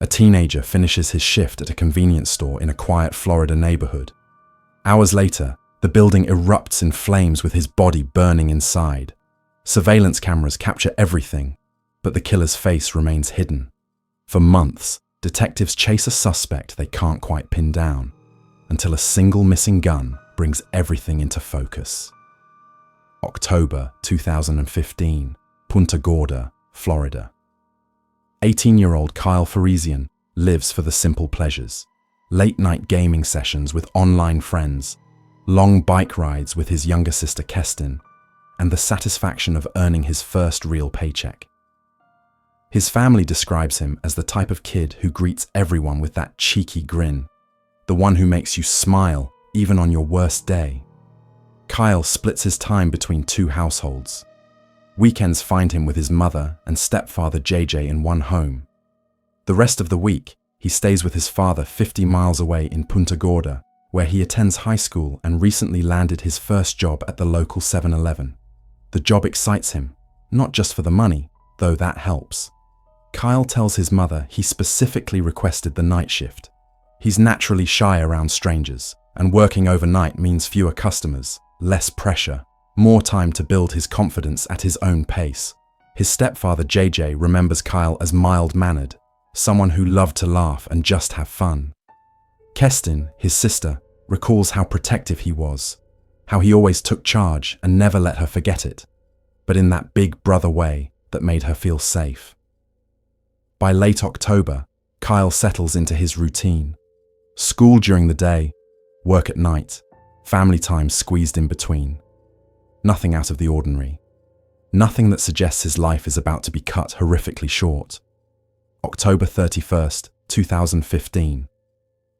A teenager finishes his shift at a convenience store in a quiet Florida neighborhood. Hours later, the building erupts in flames with his body burning inside. Surveillance cameras capture everything, but the killer's face remains hidden. For months, detectives chase a suspect they can't quite pin down, until a single missing gun brings everything into focus. October 2015, Punta Gorda, Florida. 18-year-old Kyle Faresian lives for the simple pleasures: late-night gaming sessions with online friends, long bike rides with his younger sister Kestin, and the satisfaction of earning his first real paycheck. His family describes him as the type of kid who greets everyone with that cheeky grin, the one who makes you smile even on your worst day. Kyle splits his time between two households. Weekends find him with his mother and stepfather JJ in one home. The rest of the week, he stays with his father 50 miles away in Punta Gorda, where he attends high school and recently landed his first job at the local 7-Eleven. The job excites him, not just for the money, though that helps. Kyle tells his mother he specifically requested the night shift. He's naturally shy around strangers, and working overnight means fewer customers, less pressure, more time to build his confidence at his own pace. His stepfather JJ remembers Kyle as mild-mannered, someone who loved to laugh and just have fun. Kestin, his sister, recalls how protective he was, how he always took charge and never let her forget it, but in that big brother way that made her feel safe. By late October, Kyle settles into his routine. School during the day, work at night, family time squeezed in between. Nothing out of the ordinary. Nothing that suggests his life is about to be cut horrifically short. October 31st, 2015.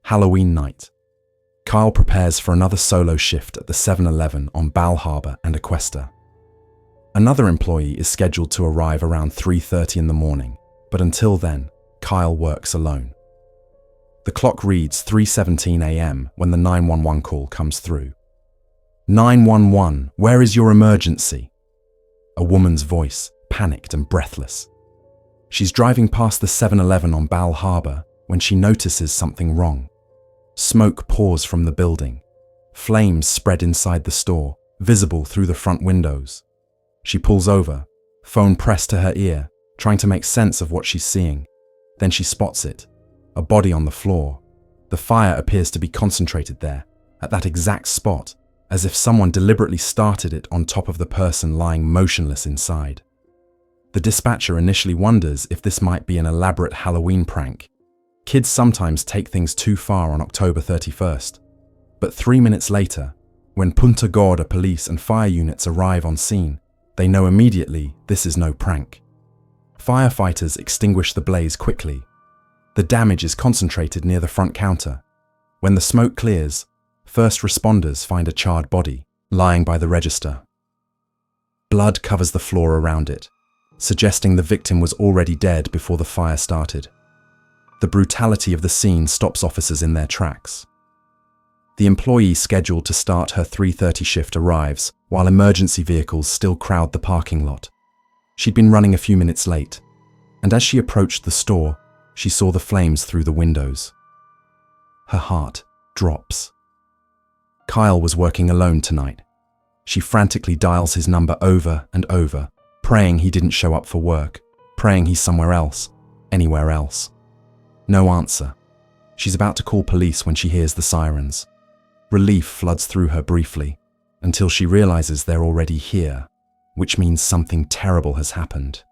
Halloween night. Kyle prepares for another solo shift at the 7-Eleven on Bal Harbour and Aquesta. Another employee is scheduled to arrive around 3:30 in the morning, but until then, Kyle works alone. The clock reads 3:17 a.m. when the 911 call comes through. 911, where is your emergency? A woman's voice, panicked and breathless. She's driving past the 7-Eleven on Bal Harbour when she notices something wrong. Smoke pours from the building. Flames spread inside the store, visible through the front windows. She pulls over, phone pressed to her ear, trying to make sense of what she's seeing. Then she spots it, a body on the floor. The fire appears to be concentrated there, at that exact spot, as if someone deliberately started it on top of the person lying motionless inside. The dispatcher initially wonders if this might be an elaborate Halloween prank. Kids sometimes take things too far on October 31st. But 3 minutes later, when Punta Gorda police and fire units arrive on scene, they know immediately this is no prank. Firefighters extinguish the blaze quickly. The damage is concentrated near the front counter. When the smoke clears, first responders find a charred body lying by the register. Blood covers the floor around it, suggesting the victim was already dead before the fire started. The brutality of the scene stops officers in their tracks. The employee scheduled to start her 3:30 shift arrives, while emergency vehicles still crowd the parking lot. She'd been running a few minutes late, and as she approached the store, she saw the flames through the windows. Her heart drops. Kyle was working alone tonight. She frantically dials his number over and over, praying he didn't show up for work, praying he's somewhere else, anywhere else. No answer. She's about to call police when she hears the sirens. Relief floods through her briefly, until she realizes they're already here, which means something terrible has happened.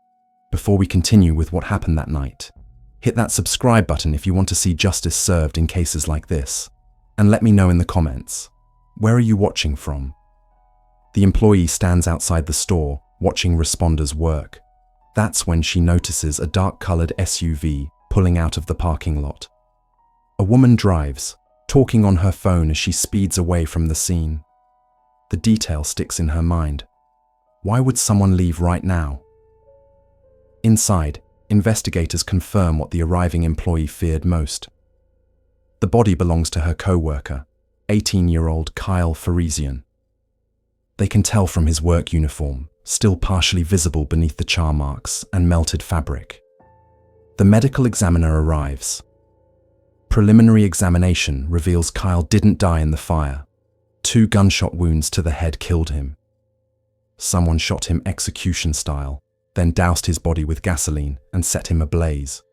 Before we continue with what happened that night, hit that subscribe button if you want to see justice served in cases like this, and let me know in the comments, where are you watching from? The employee stands outside the store, watching responders work. That's when she notices a dark-colored SUV pulling out of the parking lot. A woman drives, talking on her phone as she speeds away from the scene. The detail sticks in her mind. Why would someone leave right now? Inside, investigators confirm what the arriving employee feared most. The body belongs to her co-worker, 18-year-old Kyle Faresian. They can tell from his work uniform, still partially visible beneath the char marks and melted fabric. The medical examiner arrives. Preliminary examination reveals Kyle didn't die in the fire. 2 gunshot wounds to the head killed him. Someone shot him execution style, then doused his body with gasoline and set him ablaze.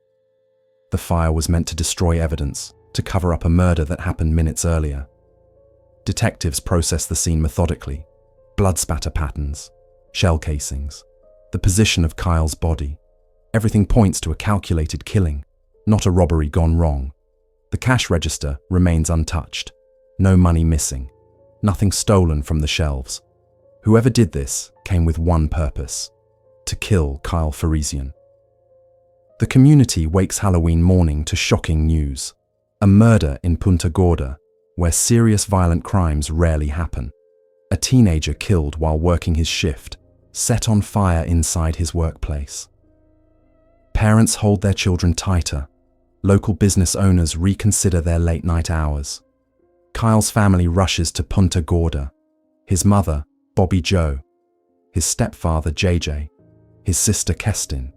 The fire was meant to destroy evidence, to cover up a murder that happened minutes earlier. Detectives process the scene methodically. Blood spatter patterns, shell casings, the position of Kyle's body. Everything points to a calculated killing, not a robbery gone wrong. The cash register remains untouched. No money missing. Nothing stolen from the shelves. Whoever did this came with one purpose: to kill Kyle Faresian. The community wakes Halloween morning to shocking news. A murder in Punta Gorda, where serious violent crimes rarely happen. A teenager killed while working his shift, set on fire inside his workplace. Parents hold their children tighter. Local business owners reconsider their late-night hours. Kyle's family rushes to Punta Gorda. His mother, Bobby Joe. His stepfather, JJ. His sister, Kestin.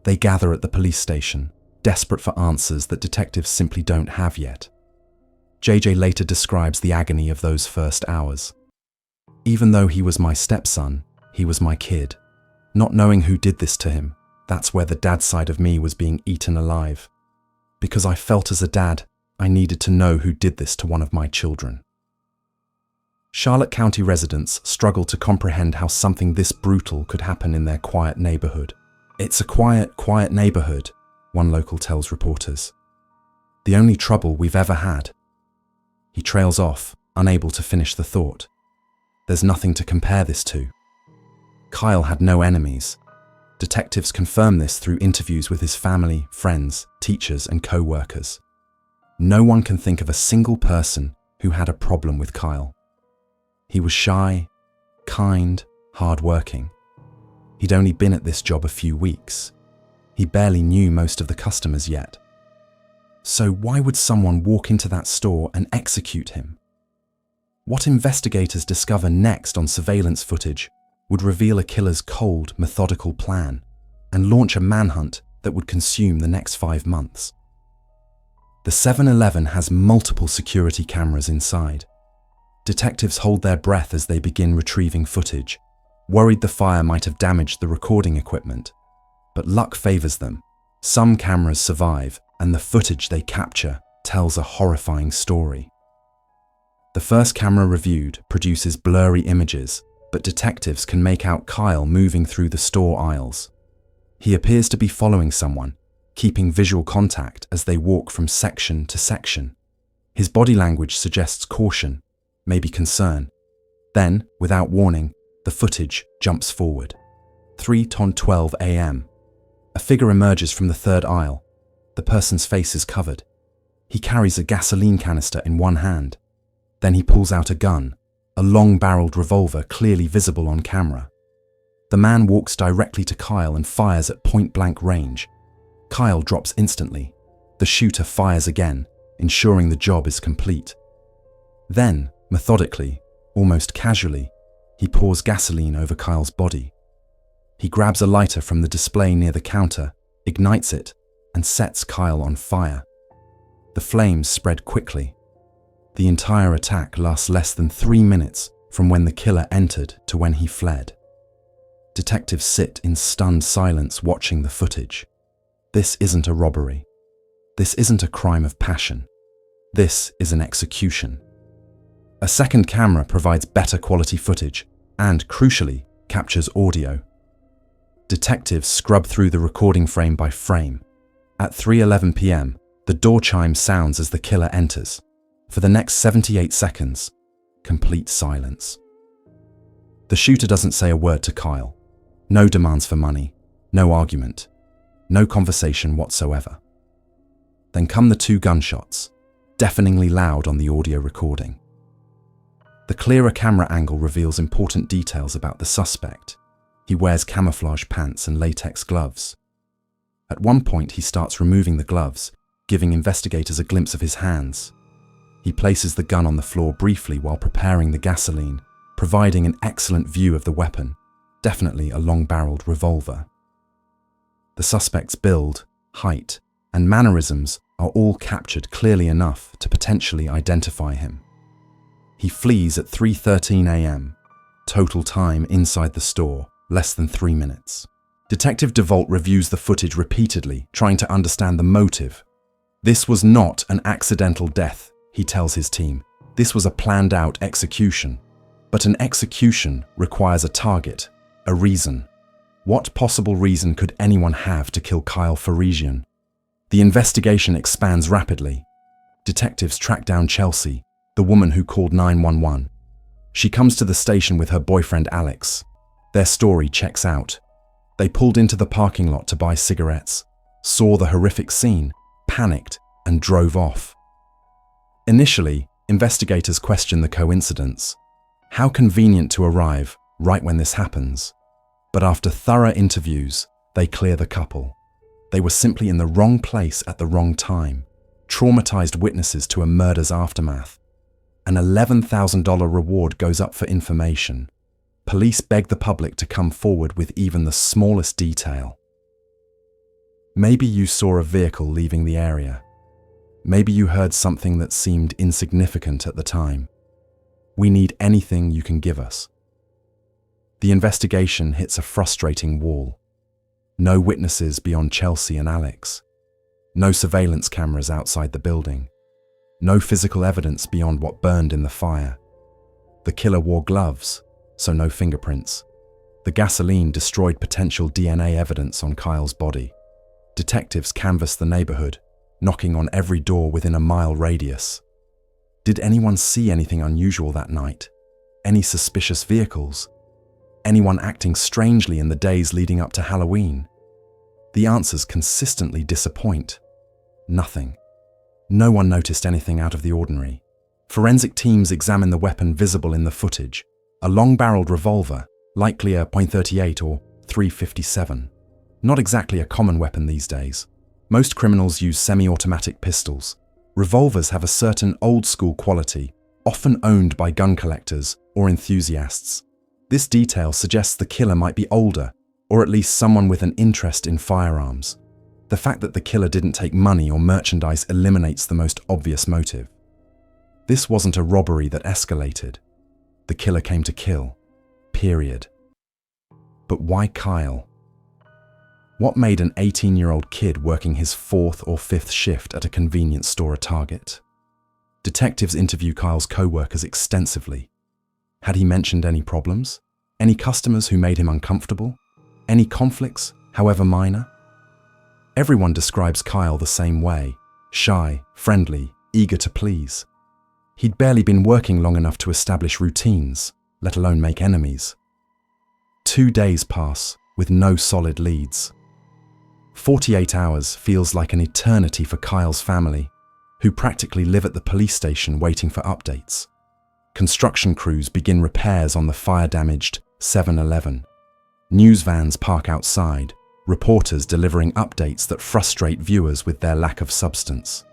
They gather at the police station, desperate for answers that detectives simply don't have yet. JJ later describes the agony of those first hours. Even though he was my stepson, he was my kid. Not knowing who did this to him, that's where the dad side of me was being eaten alive. Because I felt as a dad, I needed to know who did this to one of my children. Charlotte County residents struggle to comprehend how something this brutal could happen in their quiet neighborhood. It's a quiet neighborhood, one local tells reporters. The only trouble we've ever had. He trails off, unable to finish the thought. There's nothing to compare this to. Kyle had no enemies. Detectives confirm this through interviews with his family, friends, teachers, and co-workers. No one can think of a single person who had a problem with Kyle. He was shy, kind, hard-working. He'd only been at this job a few weeks. He barely knew most of the customers yet. So why would someone walk into that store and execute him? What investigators discover next on surveillance footage would reveal a killer's cold, methodical plan and launch a manhunt that would consume the next 5 months. The 7-Eleven has multiple security cameras inside. Detectives hold their breath as they begin retrieving footage, worried the fire might have damaged the recording equipment. But luck favors them. Some cameras survive, and the footage they capture tells a horrifying story. The first camera reviewed produces blurry images, but detectives can make out Kyle moving through the store aisles. He appears to be following someone, keeping visual contact as they walk from section to section. His body language suggests caution, maybe concern. Then, without warning, the footage jumps forward. 3:12 a.m. A figure emerges from the third aisle. The person's face is covered. He carries a gasoline canister in one hand. Then he pulls out a gun, a long-barreled revolver clearly visible on camera. The man walks directly to Kyle and fires at point-blank range. Kyle drops instantly. The shooter fires again, ensuring the job is complete. Then, methodically, almost casually, he pours gasoline over Kyle's body. He grabs a lighter from the display near the counter, ignites it, and sets Kyle on fire. The flames spread quickly. The entire attack lasts less than 3 minutes from when the killer entered to when he fled. Detectives sit in stunned silence watching the footage. This isn't a robbery. This isn't a crime of passion. This is an execution. A second camera provides better quality footage and, crucially, captures audio. Detectives scrub through the recording frame by frame. At 3:11 p.m., the door chime sounds as the killer enters. For the next 78 seconds, complete silence. The shooter doesn't say a word to Kyle. No demands for money, no argument, no conversation whatsoever. Then come the 2 gunshots, deafeningly loud on the audio recording. The clearer camera angle reveals important details about the suspect. He wears camouflage pants and latex gloves. At one point, he starts removing the gloves, giving investigators a glimpse of his hands. He places the gun on the floor briefly while preparing the gasoline, providing an excellent view of the weapon, definitely a long-barreled revolver. The suspect's build, height, and mannerisms are all captured clearly enough to potentially identify him. He flees at 3:13 a.m. Total time inside the store, less than 3 minutes. Detective DeVault reviews the footage repeatedly, trying to understand the motive. This was not an accidental death, he tells his team. This was a planned-out execution. But an execution requires a target, a reason. What possible reason could anyone have to kill Kyle Faresian? The investigation expands rapidly. Detectives track down Chelsea, the woman who called 911. She comes to the station with her boyfriend Alex. Their story checks out. They pulled into the parking lot to buy cigarettes, saw the horrific scene, panicked, and drove off. Initially, investigators question the coincidence. How convenient to arrive right when this happens. But after thorough interviews, they clear the couple. They were simply in the wrong place at the wrong time, traumatized witnesses to a murder's aftermath. An $11,000 reward goes up for information. Police beg the public to come forward with even the smallest detail. Maybe you saw a vehicle leaving the area. Maybe you heard something that seemed insignificant at the time. We need anything you can give us. The investigation hits a frustrating wall. No witnesses beyond Chelsea and Alex. No surveillance cameras outside the building. No physical evidence beyond what burned in the fire. The killer wore gloves, so no fingerprints. The gasoline destroyed potential DNA evidence on Kyle's body. Detectives canvassed the neighborhood, knocking on every door within a mile radius. Did anyone see anything unusual that night? Any suspicious vehicles? Anyone acting strangely in the days leading up to Halloween? The answers consistently disappoint. Nothing. No one noticed anything out of the ordinary. Forensic teams examine the weapon visible in the footage, a long-barreled revolver, likely a .38 or .357. Not exactly a common weapon these days. Most criminals use semi-automatic pistols. Revolvers have a certain old-school quality, often owned by gun collectors or enthusiasts. This detail suggests the killer might be older, or at least someone with an interest in firearms. The fact that the killer didn't take money or merchandise eliminates the most obvious motive. This wasn't a robbery that escalated. The killer came to kill. Period. But why Kyle? What made an 18-year-old kid working his 4th or 5th shift at a convenience store a target? Detectives interview Kyle's co-workers extensively. Had he mentioned any problems? Any customers who made him uncomfortable? Any conflicts, however minor? Everyone describes Kyle the same way: shy, friendly, eager to please. He'd barely been working long enough to establish routines, let alone make enemies. 2 days pass with no solid leads. 48 hours feels like an eternity for Kyle's family, who practically live at the police station waiting for updates. Construction crews begin repairs on the fire-damaged 7-Eleven. News vans park outside, reporters delivering updates that frustrate viewers with their lack of substance.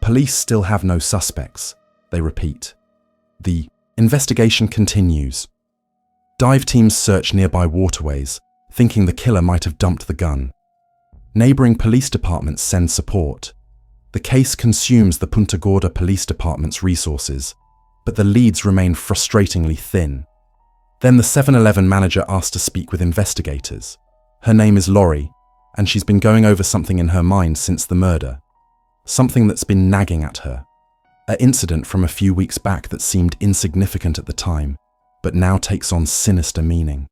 Police still have no suspects, they repeat. The investigation continues. Dive teams search nearby waterways, thinking the killer might have dumped the gun. Neighboring police departments send support. The case consumes the Punta Gorda Police Department's resources, but the leads remain frustratingly thin. Then the 7-Eleven manager asks to speak with investigators. Her name is Lori, and she's been going over something in her mind since the murder. Something that's been nagging at her. An incident from a few weeks back that seemed insignificant at the time, but now takes on sinister meaning.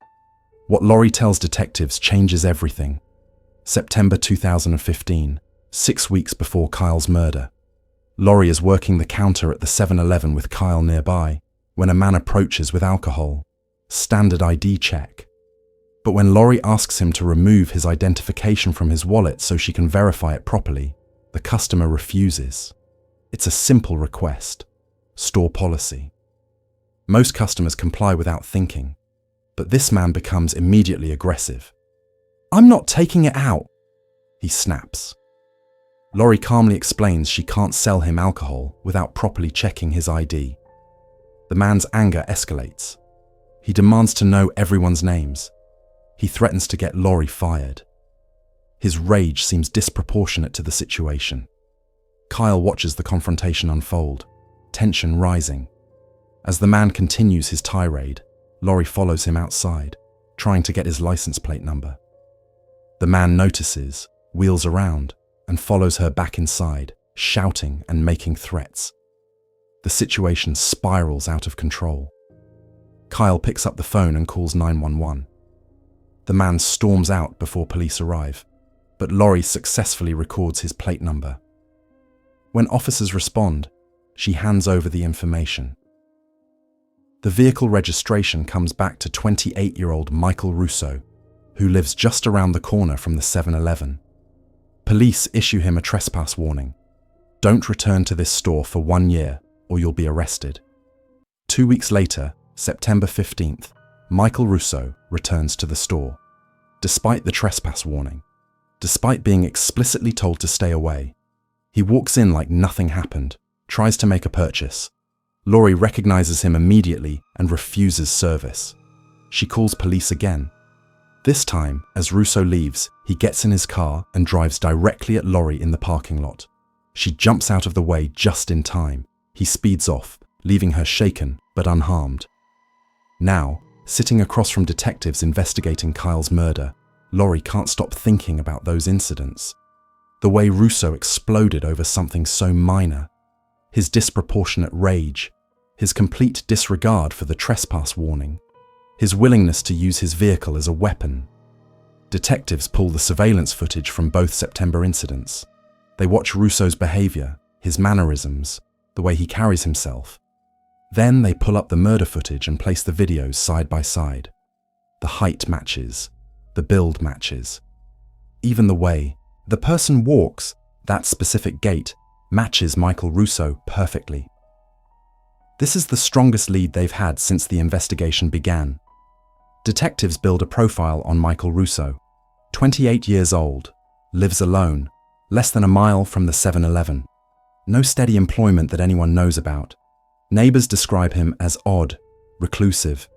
What Lori tells detectives changes everything. September 2015, 6 weeks before Kyle's murder. Lori is working the counter at the 7-Eleven with Kyle nearby when a man approaches with alcohol. Standard ID check. But when Lori asks him to remove his identification from his wallet so she can verify it properly, the customer refuses. It's a simple request. Store policy. Most customers comply without thinking, but this man becomes immediately aggressive. "I'm not taking it out," he snaps. Lori calmly explains she can't sell him alcohol without properly checking his ID. The man's anger escalates. He demands to know everyone's names. He threatens to get Lori fired. His rage seems disproportionate to the situation. Kyle watches the confrontation unfold, tension rising. As the man continues his tirade, Laurie follows him outside, trying to get his license plate number. The man notices, wheels around, and follows her back inside, shouting and making threats. The situation spirals out of control. Kyle picks up the phone and calls 911. The man storms out before police arrive, but Laurie successfully records his plate number. When officers respond, she hands over the information. The vehicle registration comes back to 28-year-old Michael Russo, who lives just around the corner from the 7-Eleven. Police issue him a trespass warning. Don't return to this store for 1 year or you'll be arrested. 2 weeks later, September 15th, Michael Russo returns to the store. Despite the trespass warning, despite being explicitly told to stay away, he walks in like nothing happened, tries to make a purchase. Laurie recognizes him immediately and refuses service. She calls police again. This time, as Russo leaves, he gets in his car and drives directly at Laurie in the parking lot. She jumps out of the way just in time. He speeds off, leaving her shaken but unharmed. Now, sitting across from detectives investigating Kyle's murder, Laurie can't stop thinking about those incidents. The way Russo exploded over something so minor, his disproportionate rage, his complete disregard for the trespass warning, his willingness to use his vehicle as a weapon. Detectives pull the surveillance footage from both September incidents. They watch Russo's behavior, his mannerisms, the way he carries himself. Then they pull up the murder footage and place the videos side by side. The height matches, the build matches. Even the way the person walks, that specific gait, matches Michael Russo perfectly. This is the strongest lead they've had since the investigation began. Detectives build a profile on Michael Russo. 28 years old, lives alone, less than a mile from the 7-Eleven. No steady employment that anyone knows about. Neighbors describe him as odd, reclusive.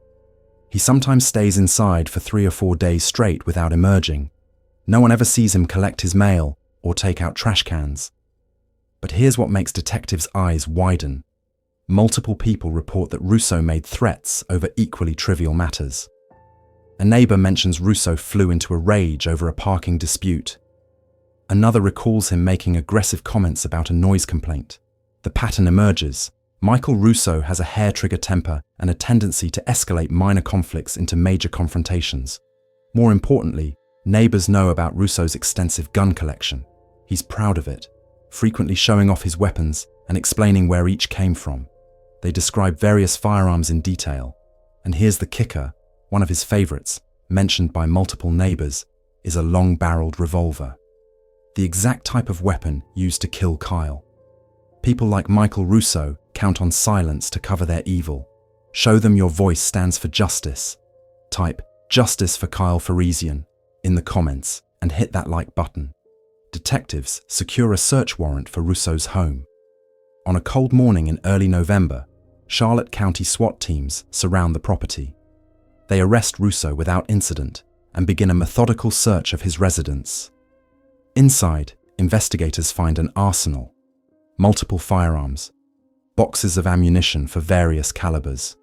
He sometimes stays inside for 3 or 4 days straight without emerging. No one ever sees him collect his mail or take out trash cans. But here's what makes detectives' eyes widen. Multiple people report that Russo made threats over equally trivial matters. A neighbor mentions Russo flew into a rage over a parking dispute. Another recalls him making aggressive comments about a noise complaint. The pattern emerges. Michael Russo has a hair-trigger temper and a tendency to escalate minor conflicts into major confrontations. More importantly, neighbors know about Russo's extensive gun collection. He's proud of it, frequently showing off his weapons and explaining where each came from. They describe various firearms in detail. And here's the kicker, one of his favorites, mentioned by multiple neighbors, is a long-barreled revolver. The exact type of weapon used to kill Kyle. People like Michael Russo count on silence to cover their evil. Show them your voice stands for justice. Type "Justice for Kyle Faresian" in the comments and hit that like button. Detectives secure a search warrant for Russo's home. On a cold morning in early November, Charlotte County SWAT teams surround the property. They arrest Russo without incident and begin a methodical search of his residence. Inside, investigators find an arsenal, multiple firearms, boxes of ammunition for various calibers,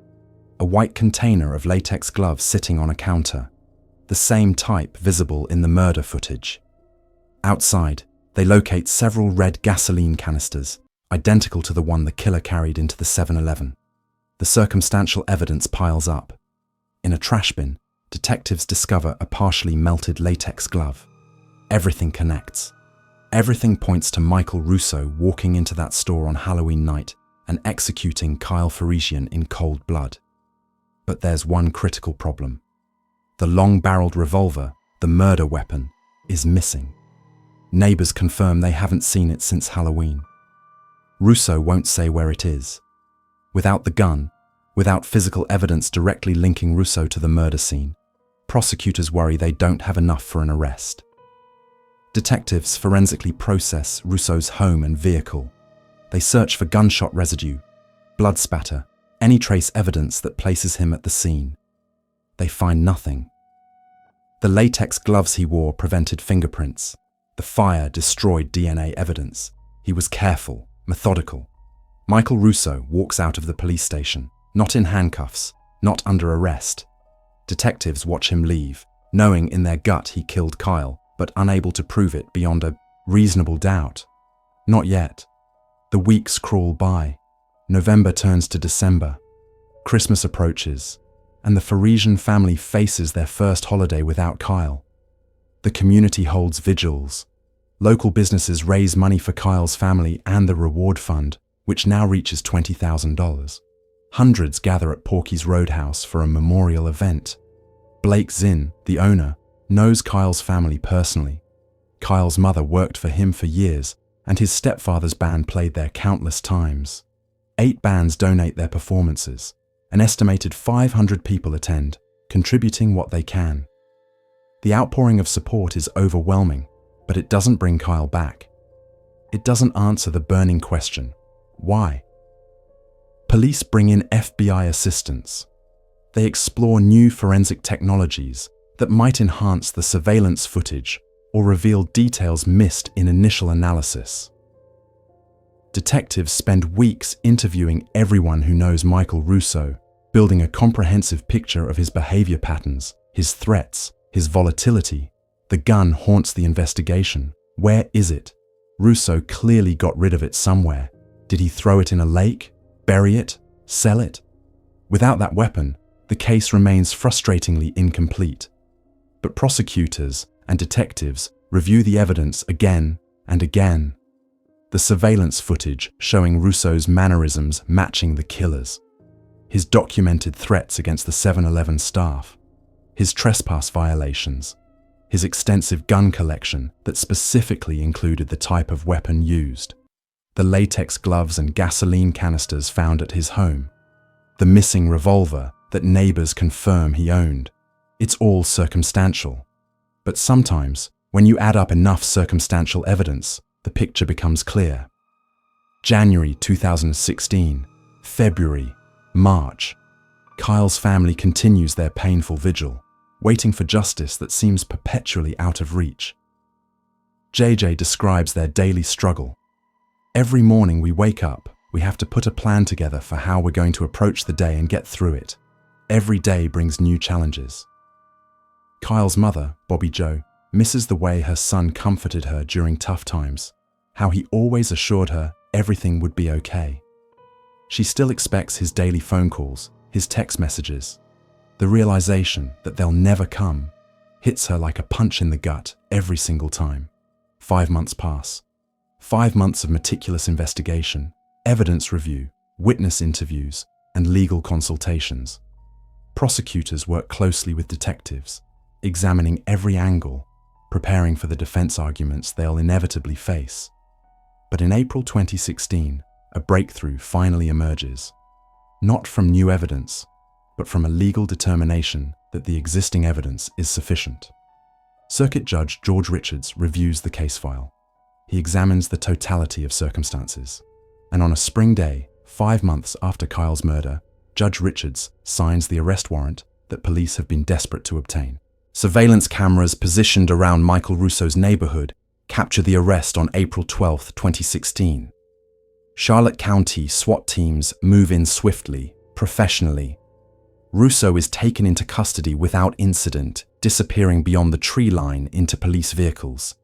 a white container of latex gloves sitting on a counter, the same type visible in the murder footage. Outside, they locate several red gasoline canisters, identical to the one the killer carried into the 7-Eleven. The circumstantial evidence piles up. In a trash bin, detectives discover a partially melted latex glove. Everything connects. Everything points to Michael Russo walking into that store on Halloween night and executing Kyle Faresian in cold blood. But there's one critical problem. The long-barreled revolver, the murder weapon, is missing. Neighbors confirm they haven't seen it since Halloween. Russo won't say where it is. Without the gun, without physical evidence directly linking Russo to the murder scene, prosecutors worry they don't have enough for an arrest. Detectives forensically process Russo's home and vehicle. They search for gunshot residue, blood spatter, any trace evidence that places him at the scene. They find nothing. The latex gloves he wore prevented fingerprints. The fire destroyed DNA evidence. He was careful, methodical. Michael Russo walks out of the police station, not in handcuffs, not under arrest. Detectives watch him leave, knowing in their gut he killed Kyle, but unable to prove it beyond a reasonable doubt. Not yet. The weeks crawl by. November turns to December. Christmas approaches, and the Faresian family faces their first holiday without Kyle. The community holds vigils. Local businesses raise money for Kyle's family and the reward fund, which now reaches $20,000. Hundreds gather at Porky's Roadhouse for a memorial event. Blake Zinn, the owner, knows Kyle's family personally. Kyle's mother worked for him for years, and his stepfather's band played there countless times. 8 bands donate their performances. An estimated 500 people attend, contributing what they can. The outpouring of support is overwhelming, but it doesn't bring Kyle back. It doesn't answer the burning question, why? Police bring in FBI assistance. They explore new forensic technologies that might enhance the surveillance footage or reveal details missed in initial analysis. Detectives spend weeks interviewing everyone who knows Michael Russo, building a comprehensive picture of his behavior patterns, his threats, his volatility. The gun haunts the investigation. Where is it? Russo clearly got rid of it somewhere. Did he throw it in a lake? Bury it? Sell it? Without that weapon, the case remains frustratingly incomplete. But prosecutors and detectives review the evidence again and again. The surveillance footage showing Russo's mannerisms matching the killer's. His documented threats against the 7-Eleven staff. His trespass violations. His extensive gun collection that specifically included the type of weapon used. The latex gloves and gasoline canisters found at his home. The missing revolver that neighbors confirm he owned. It's all circumstantial. But sometimes, when you add up enough circumstantial evidence, the picture becomes clear. January 2016, February, March. Kyle's family continues their painful vigil, waiting for justice that seems perpetually out of reach. JJ describes their daily struggle. Every morning we wake up, we have to put a plan together for how we're going to approach the day and get through it. Every day brings new challenges. Kyle's mother, Bobby Jo, misses the way her son comforted her during tough times, how he always assured her everything would be okay. She still expects his daily phone calls, his text messages. The realization that they'll never come hits her like a punch in the gut every single time. 5 months pass. 5 months of meticulous investigation, evidence review, witness interviews, and legal consultations. Prosecutors work closely with detectives, examining every angle, preparing for the defense arguments they'll inevitably face. But in April 2016, a breakthrough finally emerges. Not from new evidence, but from a legal determination that the existing evidence is sufficient. Circuit Judge George Richards reviews the case file. He examines the totality of circumstances. And on a spring day, 5 months after Kyle's murder, Judge Richards signs the arrest warrant that police have been desperate to obtain. Surveillance cameras positioned around Michael Russo's neighborhood capture the arrest on April 12, 2016. Charlotte County SWAT teams move in swiftly, professionally. Russo is taken into custody without incident, disappearing beyond the tree line into police vehicles.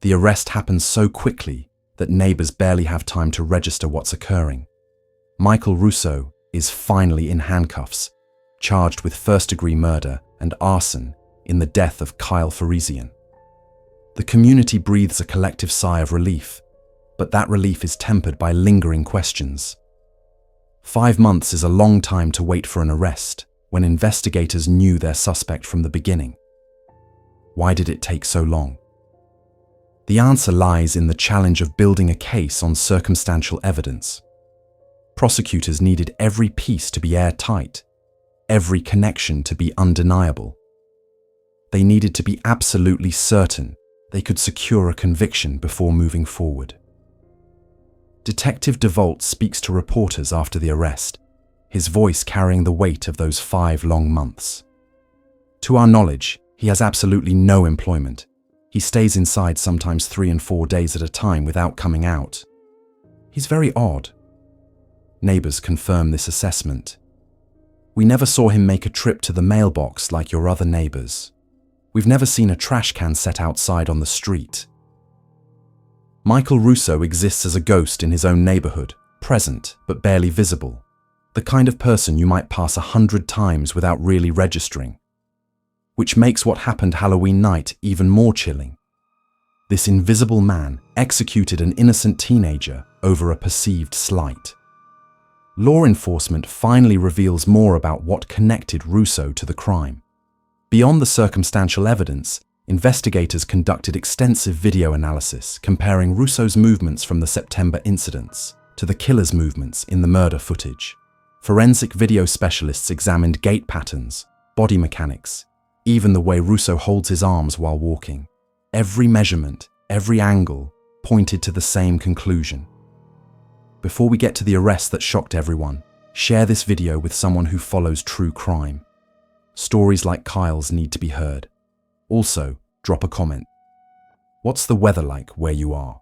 The arrest happens so quickly that neighbors barely have time to register what's occurring. Michael Russo is finally in handcuffs, charged with first-degree murder and arson in the death of Kyle Faresian. The community breathes a collective sigh of relief, but that relief is tempered by lingering questions. 5 months is a long time to wait for an arrest when investigators knew their suspect from the beginning. Why did it take so long? The answer lies in the challenge of building a case on circumstantial evidence. Prosecutors needed every piece to be airtight, every connection to be undeniable. They needed to be absolutely certain they could secure a conviction before moving forward. Detective DeVault speaks to reporters after the arrest, his voice carrying the weight of those 5 long months. To our knowledge, He has absolutely no employment. He stays inside sometimes 3 and 4 days at a time without coming out. He's very odd. Neighbors confirm this assessment. We never saw him make a trip to the mailbox like your other neighbors. We've never seen a trash can set outside on the street. Michael Russo exists as a ghost in his own neighborhood, present but barely visible. The kind of person you might pass 100 times without really registering. Which makes what happened Halloween night even more chilling. This invisible man executed an innocent teenager over a perceived slight. Law enforcement finally reveals more about what connected Russo to the crime. Beyond the circumstantial evidence, investigators conducted extensive video analysis comparing Russo's movements from the September incidents to the killer's movements in the murder footage. Forensic video specialists examined gait patterns, body mechanics, even the way Russo holds his arms while walking. Every measurement, every angle, pointed to the same conclusion. Before we get to the arrest that shocked everyone, share this video with someone who follows true crime. Stories like Kyle's need to be heard. Also, drop a comment. What's the weather like where you are?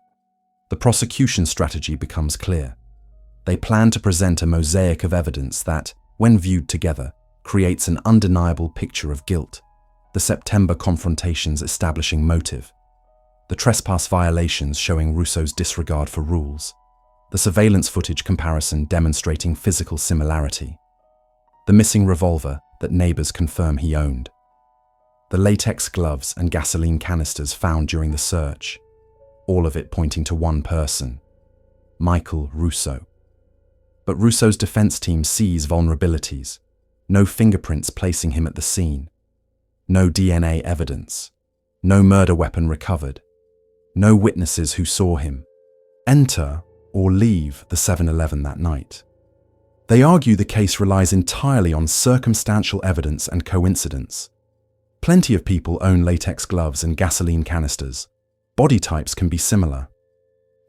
The prosecution strategy becomes clear. They plan to present a mosaic of evidence that, when viewed together, creates an undeniable picture of guilt. The September confrontations establishing motive. The trespass violations showing Russo's disregard for rules. The surveillance footage comparison demonstrating physical similarity. The missing revolver that neighbors confirm he owned. The latex gloves and gasoline canisters found during the search. All of it pointing to one person, Michael Russo. But Russo's defense team sees vulnerabilities. No fingerprints placing him at the scene. No DNA evidence. No murder weapon recovered. No witnesses who saw him enter or leave the 7-Eleven that night. They argue the case relies entirely on circumstantial evidence and coincidence. Plenty of people own latex gloves and gasoline canisters. Body types can be similar.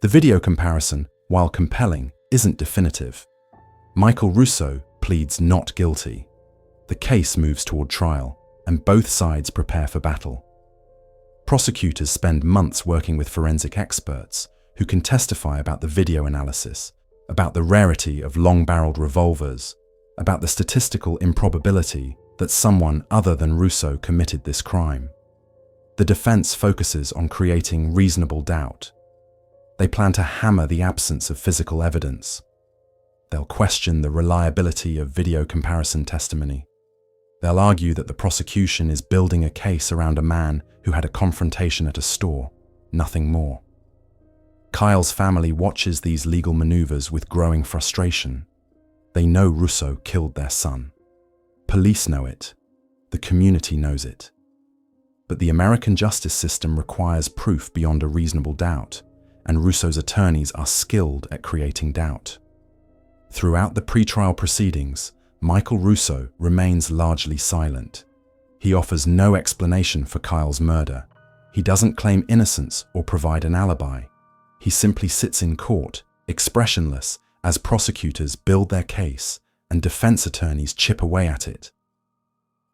The video comparison, while compelling, isn't definitive. Michael Russo pleads not guilty. The case moves toward trial, and both sides prepare for battle. Prosecutors spend months working with forensic experts who can testify about the video analysis, about the rarity of long-barreled revolvers, about the statistical improbability that someone other than Russo committed this crime. The defense focuses on creating reasonable doubt. They plan to hammer the absence of physical evidence. They'll question the reliability of video comparison testimony. They'll argue that the prosecution is building a case around a man who had a confrontation at a store, nothing more. Kyle's family watches these legal maneuvers with growing frustration. They know Russo killed their son. Police know it. The community knows it. But the American justice system requires proof beyond a reasonable doubt, and Russo's attorneys are skilled at creating doubt. Throughout the pretrial proceedings, Michael Russo remains largely silent. He offers no explanation for Kyle's murder. He doesn't claim innocence or provide an alibi. He simply sits in court, expressionless, as prosecutors build their case and defense attorneys chip away at it.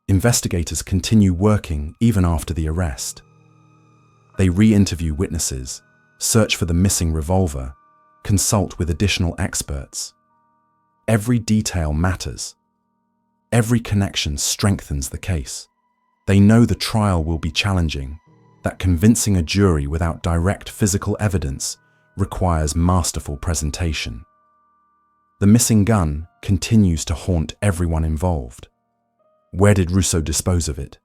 Investigators continue working even after the arrest. They re-interview witnesses, search for the missing revolver, consult with additional experts. Every detail matters. Every connection strengthens the case. They know the trial will be challenging, that convincing a jury without direct physical evidence requires masterful presentation. The missing gun continues to haunt everyone involved. Where did Russo dispose of it?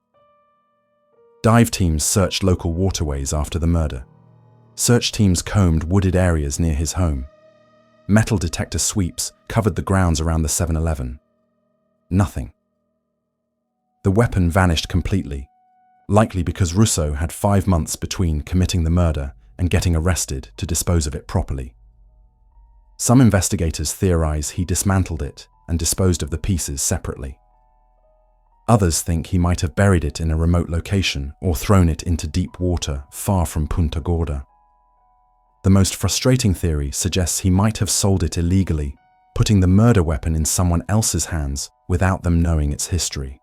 Dive teams searched local waterways after the murder. Search teams combed wooded areas near his home. Metal detector sweeps covered the grounds around the 7-Eleven. Nothing. The weapon vanished completely, likely because Russo had 5 months between committing the murder and getting arrested to dispose of it properly. Some investigators theorize he dismantled it and disposed of the pieces separately. Others think he might have buried it in a remote location or thrown it into deep water far from Punta Gorda. The most frustrating theory suggests he might have sold it illegally, putting the murder weapon in someone else's hands without them knowing its history.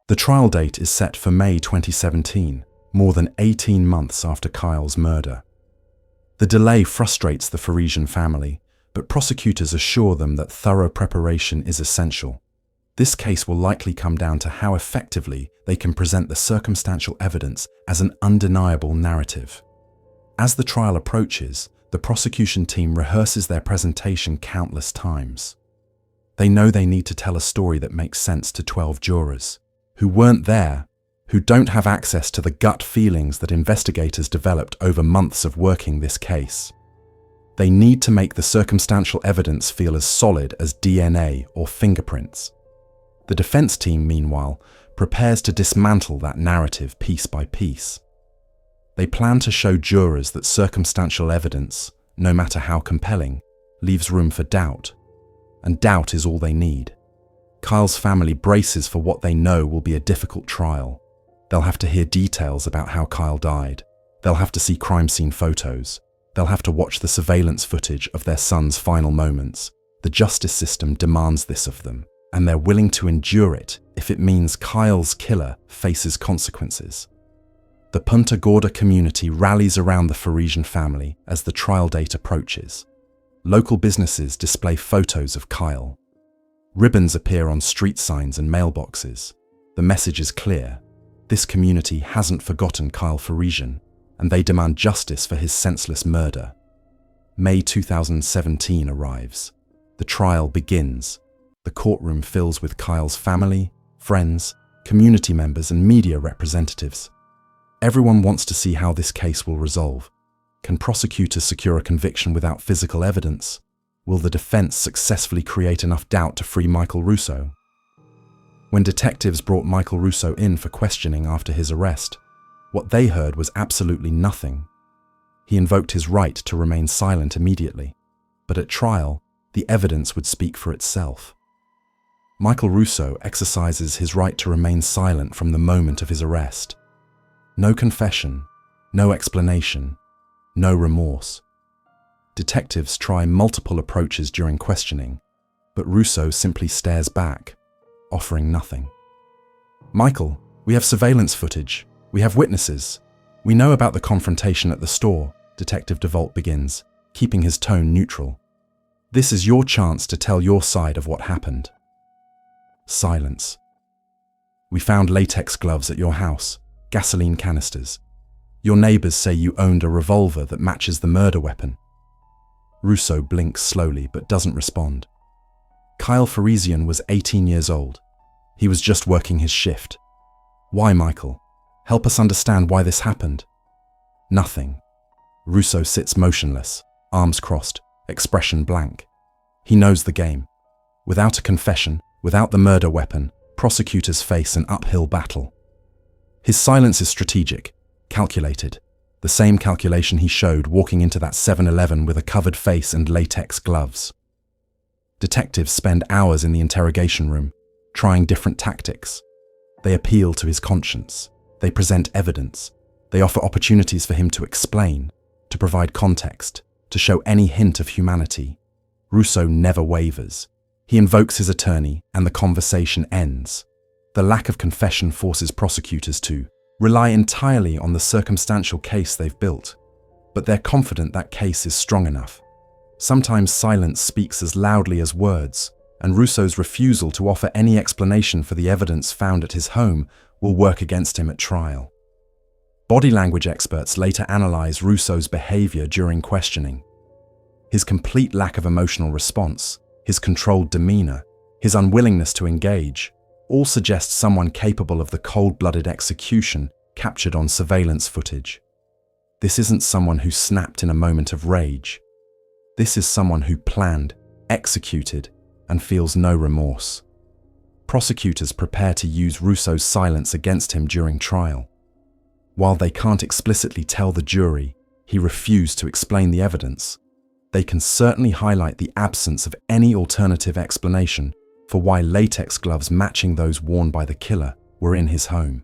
The trial date is set for May 2017, more than 18 months after Kyle's murder. The delay frustrates the Faresian family, but prosecutors assure them that thorough preparation is essential. This case will likely come down to how effectively they can present the circumstantial evidence as an undeniable narrative. As the trial approaches, the prosecution team rehearses their presentation countless times. They know they need to tell a story that makes sense to 12 jurors, who weren't there, who don't have access to the gut feelings that investigators developed over months of working this case. They need to make the circumstantial evidence feel as solid as DNA or fingerprints. The defense team, meanwhile, prepares to dismantle that narrative piece by piece. They plan to show jurors that circumstantial evidence, no matter how compelling, leaves room for doubt, and doubt is all they need. Kyle's family braces for what they know will be a difficult trial. They'll have to hear details about how Kyle died. They'll have to see crime scene photos. They'll have to watch the surveillance footage of their son's final moments. The justice system demands this of them, and they're willing to endure it if it means Kyle's killer faces consequences. The Punta Gorda community rallies around the Faresian family as the trial date approaches. Local businesses display photos of Kyle. Ribbons appear on street signs and mailboxes. The message is clear. This community hasn't forgotten Kyle Faresian, and they demand justice for his senseless murder. May 2017 arrives. The trial begins. The courtroom fills with Kyle's family, friends, community members, and media representatives. Everyone wants to see how this case will resolve. Can prosecutors secure a conviction without physical evidence? Will the defense successfully create enough doubt to free Michael Russo? When detectives brought Michael Russo in for questioning after his arrest, what they heard was absolutely nothing. He invoked his right to remain silent immediately, but at trial, the evidence would speak for itself. Michael Russo exercises his right to remain silent from the moment of his arrest. No confession, no explanation, no remorse. Detectives try multiple approaches during questioning, but Russo simply stares back, offering nothing. "Michael, we have surveillance footage. We have witnesses. We know about the confrontation at the store," Detective DeVault begins, keeping his tone neutral. "This is your chance to tell your side of what happened." Silence. "We found latex gloves at your house, gasoline canisters. Your neighbors say you owned a revolver that matches the murder weapon." Russo blinks slowly but doesn't respond. Kyle Faresian was 18 years old. He was just working his shift. "Why, Michael? Help us understand why this happened." Nothing. Russo sits motionless, arms crossed, expression blank. He knows the game. Without a confession, without the murder weapon, prosecutors face an uphill battle. His silence is strategic, calculated, the same calculation he showed walking into that 7-Eleven with a covered face and latex gloves. Detectives spend hours in the interrogation room, trying different tactics. They appeal to his conscience. They present evidence. They offer opportunities for him to explain, to provide context, to show any hint of humanity. Russo never wavers. He invokes his attorney, and the conversation ends. The lack of confession forces prosecutors to rely entirely on the circumstantial case they've built, but they're confident that case is strong enough. Sometimes silence speaks as loudly as words, and Russo's refusal to offer any explanation for the evidence found at his home will work against him at trial. Body language experts later analyze Russo's behavior during questioning. His complete lack of emotional response, his controlled demeanor, his unwillingness to engage, all suggest someone capable of the cold-blooded execution captured on surveillance footage. This isn't someone who snapped in a moment of rage. This is someone who planned, executed, and feels no remorse. Prosecutors prepare to use Russo's silence against him during trial. While they can't explicitly tell the jury he refused to explain the evidence, they can certainly highlight the absence of any alternative explanation for why latex gloves matching those worn by the killer were in his home,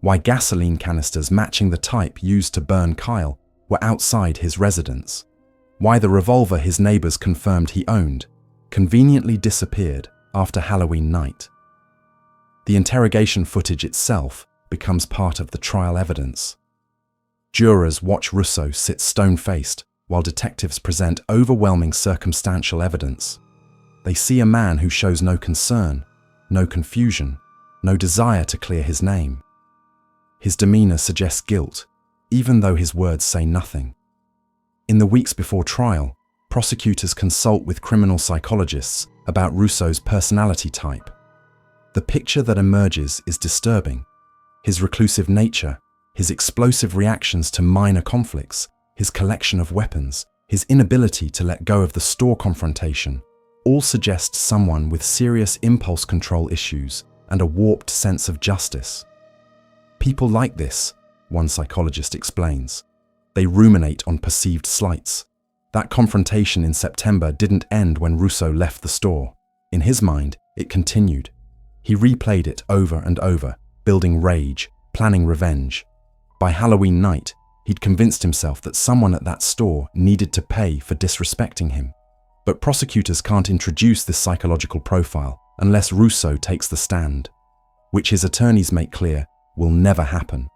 why gasoline canisters matching the type used to burn Kyle were outside his residence, why the revolver his neighbors confirmed he owned conveniently disappeared after Halloween night. The interrogation footage itself becomes part of the trial evidence. Jurors watch Russo sit stone-faced while detectives present overwhelming circumstantial evidence. They see a man who shows no concern, no confusion, no desire to clear his name. His demeanor suggests guilt, even though his words say nothing. In the weeks before trial, prosecutors consult with criminal psychologists about Russo's personality type. The picture that emerges is disturbing. His reclusive nature, his explosive reactions to minor conflicts, his collection of weapons, his inability to let go of the store confrontation, all suggest someone with serious impulse control issues and a warped sense of justice. People like this, one psychologist explains. They ruminate on perceived slights. That confrontation in September didn't end when Russo left the store. In his mind, it continued. He replayed it over and over, building rage, planning revenge. By Halloween night, he'd convinced himself that someone at that store needed to pay for disrespecting him. But prosecutors can't introduce this psychological profile unless Russo takes the stand, which his attorneys make clear will never happen.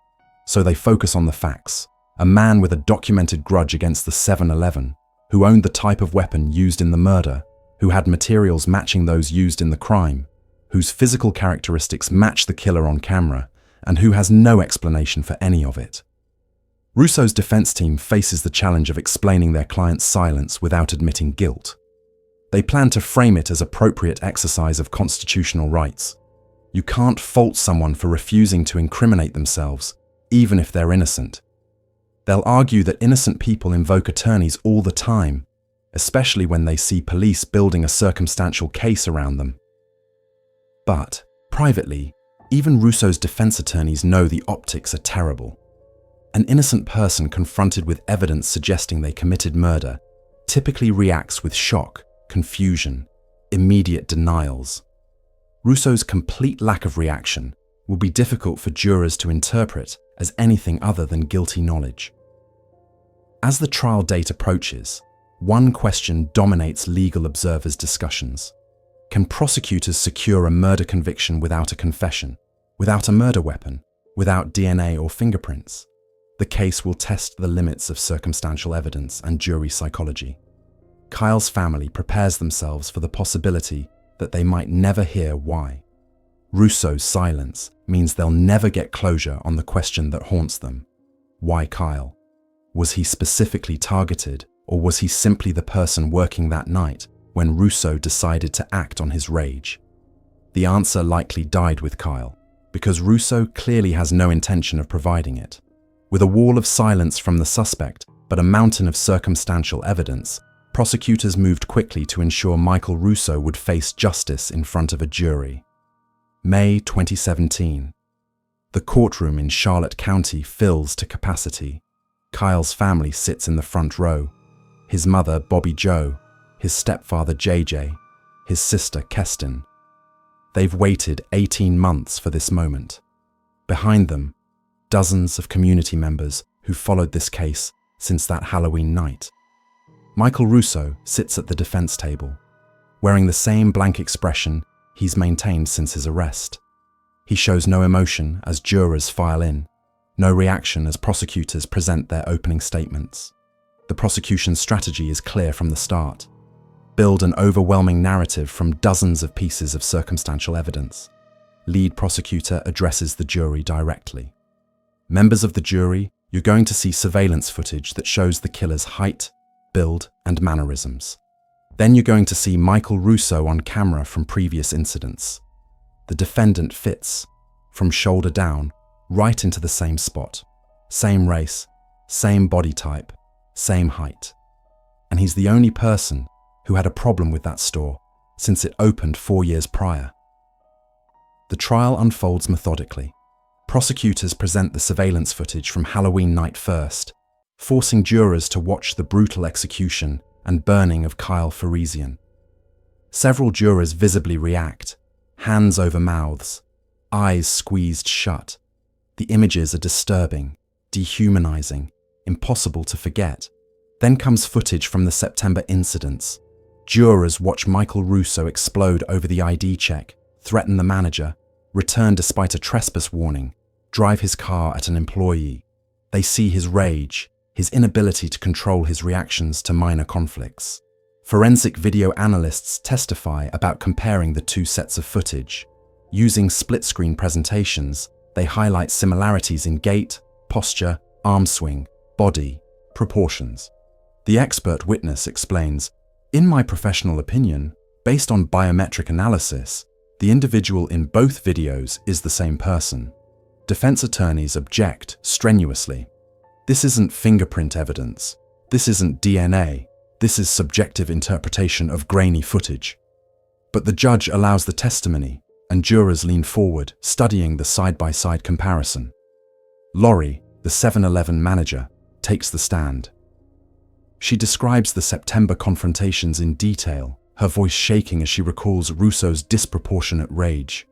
So they focus on the facts. A man with a documented grudge against the 7-Eleven, who owned the type of weapon used in the murder, who had materials matching those used in the crime, whose physical characteristics match the killer on camera, and who has no explanation for any of it. Russo's defense team faces the challenge of explaining their client's silence without admitting guilt. They plan to frame it as appropriate exercise of constitutional rights. You can't fault someone for refusing to incriminate themselves, even if they're innocent. They'll argue that innocent people invoke attorneys all the time, especially when they see police building a circumstantial case around them. But, privately, even Russo's defense attorneys know the optics are terrible. An innocent person confronted with evidence suggesting they committed murder typically reacts with shock, confusion, immediate denials. Russo's complete lack of reaction will be difficult for jurors to interpret as anything other than guilty knowledge. As the trial date approaches, one question dominates legal observers' discussions. Can prosecutors secure a murder conviction without a confession, without a murder weapon, without DNA or fingerprints? The case will test the limits of circumstantial evidence and jury psychology. Kyle's family prepares themselves for the possibility that they might never hear why. Russo's silence means they'll never get closure on the question that haunts them. Why Kyle? Was he specifically targeted, or was he simply the person working that night when Russo decided to act on his rage? The answer likely died with Kyle, because Russo clearly has no intention of providing it. With a wall of silence from the suspect, but a mountain of circumstantial evidence, prosecutors moved quickly to ensure Michael Russo would face justice in front of a jury. May 2017. The courtroom in Charlotte County fills to capacity. Kyle's family sits in the front row. His mother, Bobby Jo, his stepfather, JJ, his sister, Keston. They've waited 18 months for this moment. Behind them, dozens of community members who followed this case since that Halloween night. Michael Russo sits at the defense table, wearing the same blank expression he's maintained since his arrest. He shows no emotion as jurors file in, no reaction as prosecutors present their opening statements. The prosecution's strategy is clear from the start. Build an overwhelming narrative from dozens of pieces of circumstantial evidence. Lead prosecutor addresses the jury directly. Members of the jury, you're going to see surveillance footage that shows the killer's height, build, and mannerisms. Then you're going to see Michael Russo on camera from previous incidents. The defendant fits, from shoulder down, right into the same spot. Same race, same body type, same height. And he's the only person who had a problem with that store since it opened 4 years prior. The trial unfolds methodically. Prosecutors present the surveillance footage from Halloween night first, forcing jurors to watch the brutal execution and burning of Kyle Faresian. Several jurors visibly react, hands over mouths, eyes squeezed shut. The images are disturbing, dehumanizing, impossible to forget. Then comes footage from the September incidents. Jurors watch Michael Russo explode over the ID check, threaten the manager, return despite a trespass warning, drive his car at an employee. They see his rage, his inability to control his reactions to minor conflicts. Forensic video analysts testify about comparing the two sets of footage. Using split-screen presentations, they highlight similarities in gait, posture, arm swing, body, proportions. The expert witness explains, "In my professional opinion, based on biometric analysis, the individual in both videos is the same person." Defense attorneys object strenuously. This isn't fingerprint evidence. This isn't DNA. This is subjective interpretation of grainy footage. But the judge allows the testimony, and jurors lean forward, studying the side-by-side comparison. Lori, the 7-Eleven manager, takes the stand. She describes the September confrontations in detail, her voice shaking as she recalls Russo's disproportionate rage.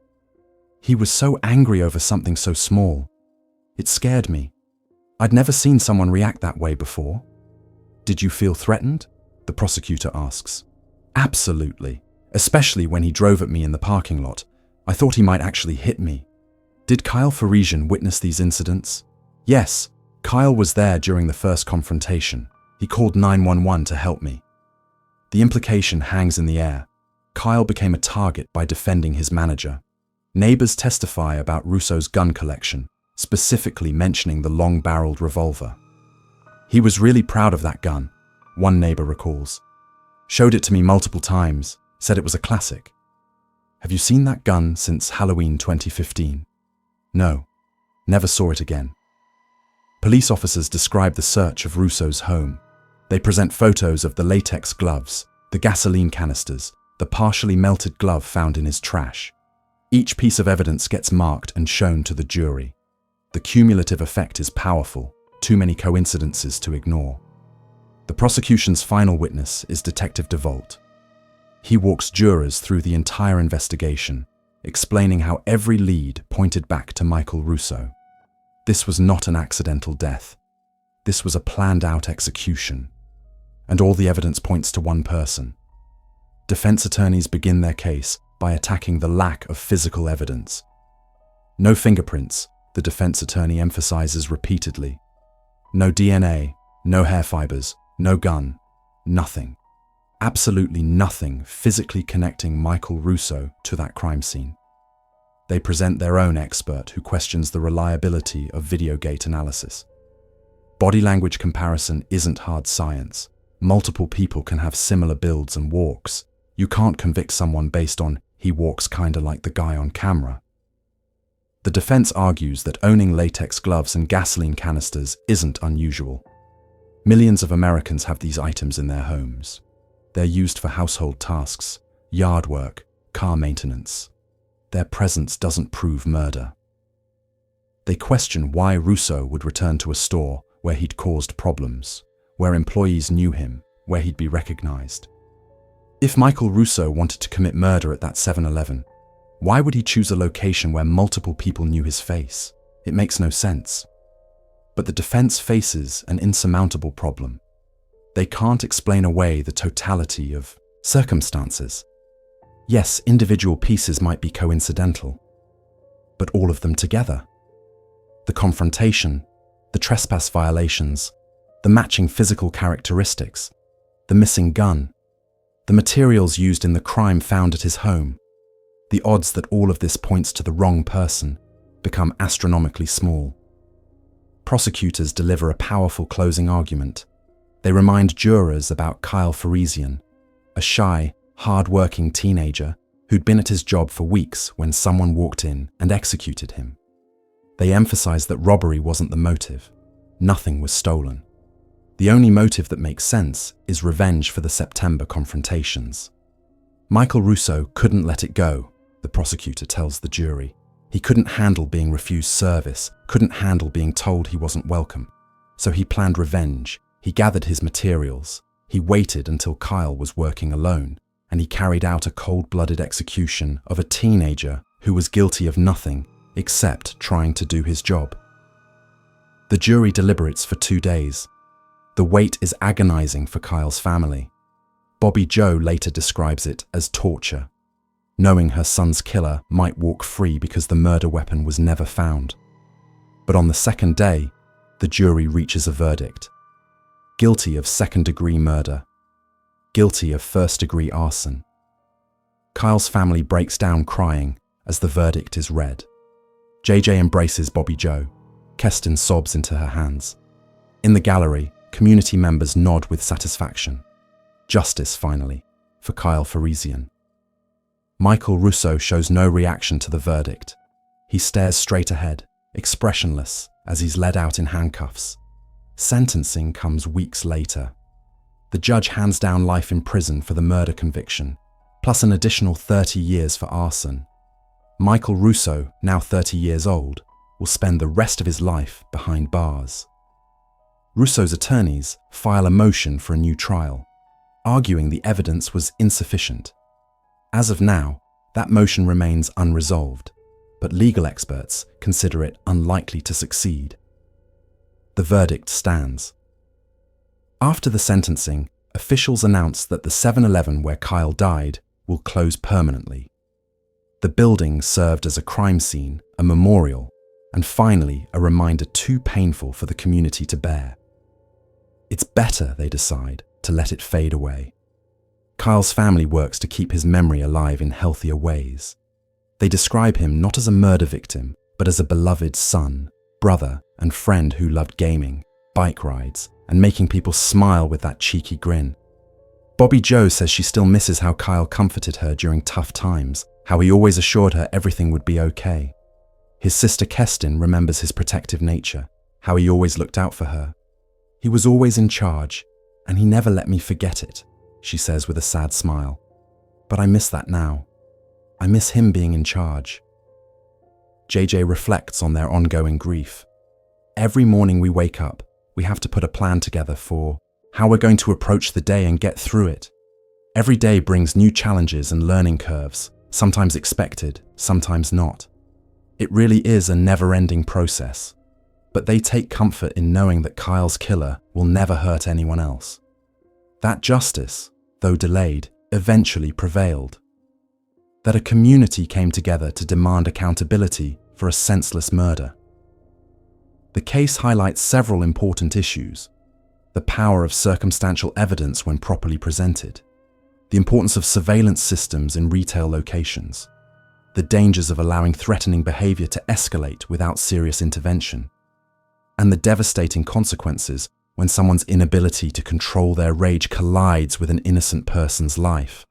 "He was so angry over something so small. It scared me. I'd never seen someone react that way before." "Did you feel threatened?" the prosecutor asks. "Absolutely, especially when he drove at me in the parking lot. I thought he might actually hit me." "Did Kyle Faresian witness these incidents?" "Yes, Kyle was there during the first confrontation. He called 911 to help me." The implication hangs in the air. Kyle became a target by defending his manager. Neighbors testify about Russo's gun collection, specifically mentioning the long-barreled revolver. "He was really proud of that gun," one neighbor recalls. "Showed it to me multiple times, said it was a classic." "Have you seen that gun since Halloween 2015? "No, never saw it again." Police officers describe the search of Russo's home. They present photos of the latex gloves, the gasoline canisters, the partially melted glove found in his trash. Each piece of evidence gets marked and shown to the jury. The cumulative effect is powerful, too many coincidences to ignore. The prosecution's final witness is Detective DeVault. He walks jurors through the entire investigation, explaining how every lead pointed back to Michael Russo. This was not an accidental death. This was a planned-out execution. And all the evidence points to one person. Defense attorneys begin their case by attacking the lack of physical evidence. "No fingerprints," the defense attorney emphasizes repeatedly. "No DNA, no hair fibers, no gun, nothing. Absolutely nothing physically connecting Michael Russo to that crime scene." They present their own expert who questions the reliability of video gait analysis. Body language comparison isn't hard science. Multiple people can have similar builds and walks. You can't convict someone based on "he walks kinda like the guy on camera." The defense argues that owning latex gloves and gasoline canisters isn't unusual. Millions of Americans have these items in their homes. They're used for household tasks, yard work, car maintenance. Their presence doesn't prove murder. They question why Russo would return to a store where he'd caused problems, where employees knew him, where he'd be recognized. If Michael Russo wanted to commit murder at that 7-Eleven, why would he choose a location where multiple people knew his face? It makes no sense. But the defense faces an insurmountable problem. They can't explain away the totality of circumstances. Yes, individual pieces might be coincidental, but all of them together. The confrontation, the trespass violations, the matching physical characteristics, the missing gun, the materials used in the crime found at his home. The odds that all of this points to the wrong person become astronomically small. Prosecutors deliver a powerful closing argument. They remind jurors about Kyle Faresian, a shy, hard-working teenager who'd been at his job for weeks when someone walked in and executed him. They emphasize that robbery wasn't the motive. Nothing was stolen. The only motive that makes sense is revenge for the September confrontations. Michael Russo couldn't let it go, the prosecutor tells the jury. He couldn't handle being refused service, couldn't handle being told he wasn't welcome. So he planned revenge. He gathered his materials. He waited until Kyle was working alone, and he carried out a cold-blooded execution of a teenager who was guilty of nothing except trying to do his job. The jury deliberates for 2 days. The wait is agonizing for Kyle's family. Bobby Joe later describes it as torture. knowing her son's killer might walk free because the murder weapon was never found. But on the second day, the jury reaches a verdict. Guilty of second-degree murder. Guilty of first-degree arson. Kyle's family breaks down crying as the verdict is read. JJ embraces Bobby Joe. Kestin sobs into her hands. In the gallery, community members nod with satisfaction. Justice, finally, for Kyle Faresian. Michael Russo shows no reaction to the verdict. He stares straight ahead, expressionless, as he's led out in handcuffs. Sentencing comes weeks later. The judge hands down life in prison for the murder conviction, plus an additional 30 years for arson. Michael Russo, now 30 years old, will spend the rest of his life behind bars. Russo's attorneys file a motion for a new trial, arguing the evidence was insufficient. As of now, that motion remains unresolved, but legal experts consider it unlikely to succeed. The verdict stands. After the sentencing, officials announce that the 7-Eleven where Kyle died will close permanently. The building served as a crime scene, a memorial, and finally a reminder too painful for the community to bear. It's better, they decide, to let it fade away. Kyle's family works to keep his memory alive in healthier ways. They describe him not as a murder victim, but as a beloved son, brother, and friend who loved gaming, bike rides, and making people smile with that cheeky grin. Bobby Joe says she still misses how Kyle comforted her during tough times, how he always assured her everything would be okay. His sister Kestin remembers his protective nature, how he always looked out for her. He was always in charge, and he never let me forget it, she says with a sad smile. But I miss that now. I miss him being in charge. JJ reflects on their ongoing grief. Every morning we wake up, we have to put a plan together for how we're going to approach the day and get through it. Every day brings new challenges and learning curves, sometimes expected, sometimes not. It really is a never-ending process, but they take comfort in knowing that Kyle's killer will never hurt anyone else. That justice, though delayed, eventually prevailed. That a community came together to demand accountability for a senseless murder. The case highlights several important issues: the power of circumstantial evidence when properly presented, the importance of surveillance systems in retail locations, the dangers of allowing threatening behavior to escalate without serious intervention, and the devastating consequences when someone's inability to control their rage collides with an innocent person's life.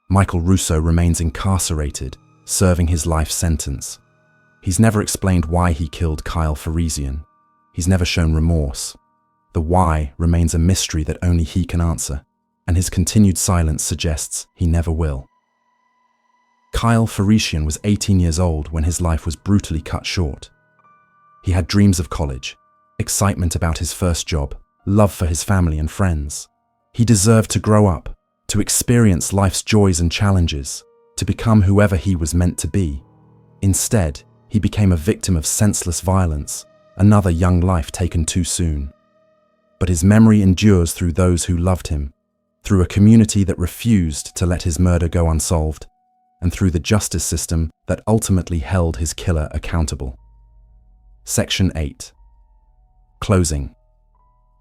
Michael Russo remains incarcerated, serving his life sentence. He's never explained why he killed Kyle Faresian. He's never shown remorse. The why remains a mystery that only he can answer, and his continued silence suggests he never will. Kyle Faresian was 18 years old when his life was brutally cut short. He had dreams of college, excitement about his first job, love for his family and friends. He deserved to grow up, to experience life's joys and challenges, to become whoever he was meant to be. Instead, he became a victim of senseless violence, another young life taken too soon. But his memory endures through those who loved him, through a community that refused to let his murder go unsolved, and through the justice system that ultimately held his killer accountable. Section 8. Closing.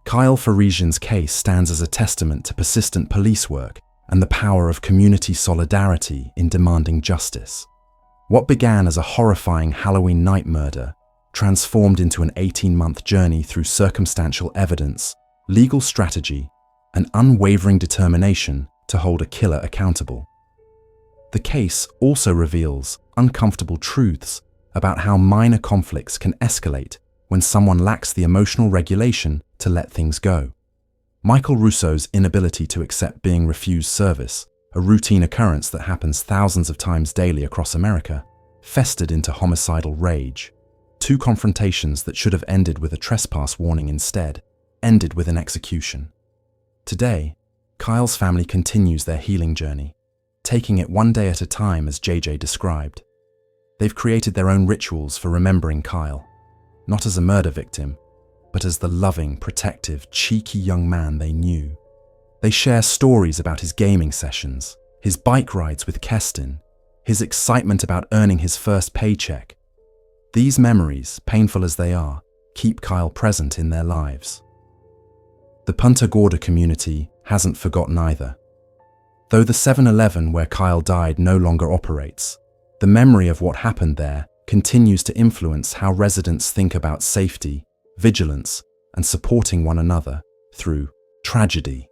Kyle Faresian's case stands as a testament to persistent police work and the power of community solidarity in demanding justice. What began as a horrifying Halloween night murder transformed into an 18-month journey through circumstantial evidence, legal strategy, and unwavering determination to hold a killer accountable. The case also reveals uncomfortable truths about how minor conflicts can escalate when someone lacks the emotional regulation to let things go. Michael Russo's inability to accept being refused service, a routine occurrence that happens thousands of times daily across America, festered into homicidal rage. Two confrontations that should have ended with a trespass warning instead ended with an execution. Today, Kyle's family continues their healing journey, taking it one day at a time as JJ described. They've created their own rituals for remembering Kyle, not as a murder victim, but as the loving, protective, cheeky young man they knew. They share stories about his gaming sessions, his bike rides with Kestin, his excitement about earning his first paycheck. These memories, painful as they are, keep Kyle present in their lives. The Punta Gorda community hasn't forgotten either. Though the 7-Eleven where Kyle died no longer operates, the memory of what happened there continues to influence how residents think about safety, vigilance, and supporting one another through tragedy.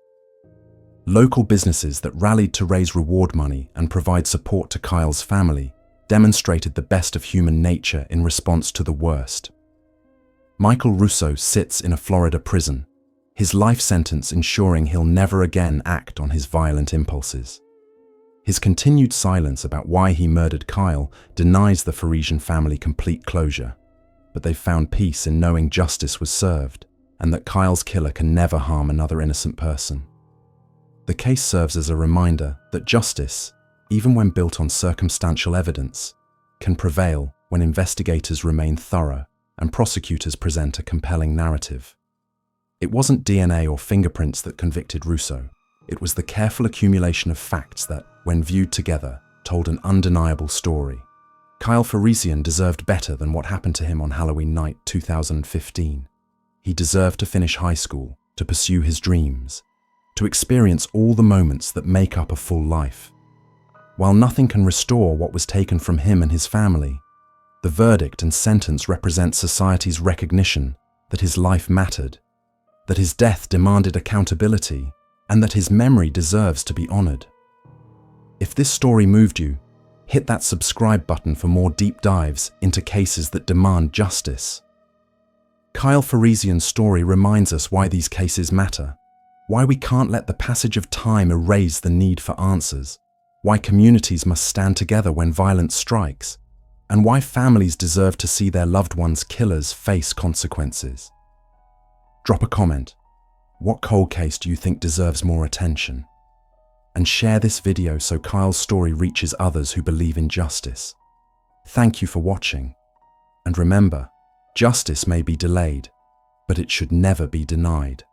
Local businesses that rallied to raise reward money and provide support to Kyle's family demonstrated the best of human nature in response to the worst. Michael Russo sits in a Florida prison, his life sentence ensuring he'll never again act on his violent impulses. His continued silence about why he murdered Kyle denies the Faresian family complete closure, but they've found peace in knowing justice was served and that Kyle's killer can never harm another innocent person. The case serves as a reminder that justice, even when built on circumstantial evidence, can prevail when investigators remain thorough and prosecutors present a compelling narrative. It wasn't DNA or fingerprints that convicted Russo. It was the careful accumulation of facts that, when viewed together, told an undeniable story. Kyle Faresian deserved better than what happened to him on Halloween night 2015. He deserved to finish high school, to pursue his dreams, to experience all the moments that make up a full life. While nothing can restore what was taken from him and his family, the verdict and sentence represent society's recognition that his life mattered, that his death demanded accountability, and that his memory deserves to be honored. If this story moved you, hit that subscribe button for more deep dives into cases that demand justice. Kyle Faresian's story reminds us why these cases matter, why we can't let the passage of time erase the need for answers, why communities must stand together when violence strikes, and why families deserve to see their loved ones' killers face consequences. Drop a comment. What cold case do you think deserves more attention? And share this video so Kyle's story reaches others who believe in justice. Thank you for watching. And remember, justice may be delayed, but it should never be denied.